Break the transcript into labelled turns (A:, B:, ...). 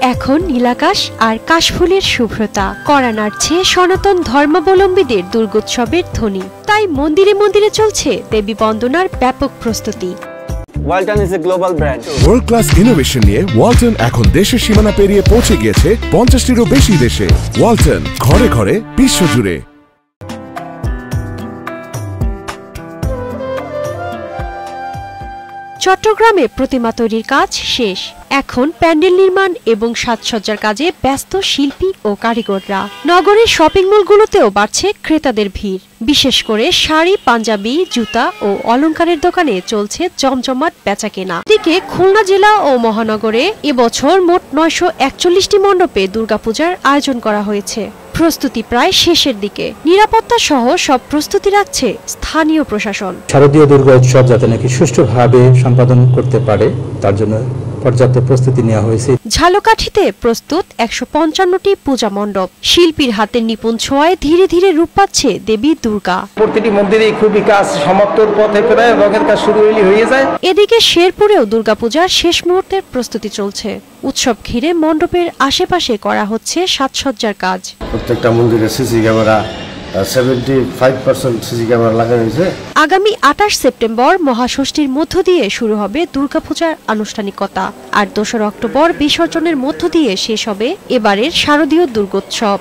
A: এখন নীলাকাশ আর কাশফুলের শুভ্রতা, কড়া নাড়ছে সনাতন ধর্মাবলম্বীদের দুর্গোৎসবের ধ্বনি। তাই মন্দিরে মন্দিরে চলছে দেবী বন্দনার ব্যাপক প্রস্তুতি।
B: Walton is a global brand.
C: World class innovation নিয়ে ওয়ালটন এখন দেশের সীমানা পেরিয়ে পৌঁছে গিয়েছে 50টিরও বেশি দেশে। ওয়ালটন, ঘরে ঘরে বিশ্বজুড়ে।
A: চট্টগ্রামে প্রতিমা তৈরির কাজ শেষ। এখন প্যান্ডেল নির্মাণ এবং সাজসজ্জার কাজে ব্যস্ত শিল্পী ও কারিগররা। নগরের শপিং মলগুলোতেও বাড়ছে ক্রেতাদের ভিড়। বিশেষ করে শাড়ি, পাঞ্জাবি, জুতা ও অলংকারের দোকানে চলছে জমজমাট বেচাকেনা। এদিকে খুলনা জেলা ও মহানগরে এবছর মোট 941টি মণ্ডপে দুর্গাপূজার আয়োজন করা হয়েছে। প্রস্তুতি প্রায় শেষের দিকে। নিরাপত্তা সহ সব প্রস্তুতি রাখছে স্থানীয় প্রশাসন।
D: শারদীয় দুর্গোৎসব যাতে নাকি সুষ্ঠুভাবে সম্পাদন করতে পারে তার জন্য পর্যাপ্ত প্রস্তুতি নেওয়া হয়েছে।
A: ঝালকাঠিতে প্রস্তুত 155টি পূজা মণ্ডপ। শিল্পীর হাতের নিপুণ ছোঁয়ায় ধীরে ধীরে রূপ পাচ্ছে দেবী দুর্গা।
E: প্রতিটি মন্দিরেই খুবই কাজ সমাপ্তির পথে প্রায় রঙের কাজ শুরু হয়ে যায়।
A: এদিকে শেরপুরেও দুর্গাপূজার শেষ মুহূর্তের প্রস্তুতি চলছে। উৎসব ঘিরে মণ্ডপের আশেপাশে করা হচ্ছে সাজসজ্জার কাজ।
F: প্রত্যেকটা মন্দিরে সিসি ক্যামেরা 75% সিসি ক্যামেরা লাগানো হয়েছে।
A: আগামী 28 সেপ্টেম্বর মহাষষ্ঠীর মধ্য দিয়ে শুরু হবে দুর্গাপূজার আনুষ্ঠানিকতা, আর 2 অক্টোবর বিসর্জনের মধ্য দিয়ে শেষ হবে এবারের শারদীয় দুর্গোৎসব।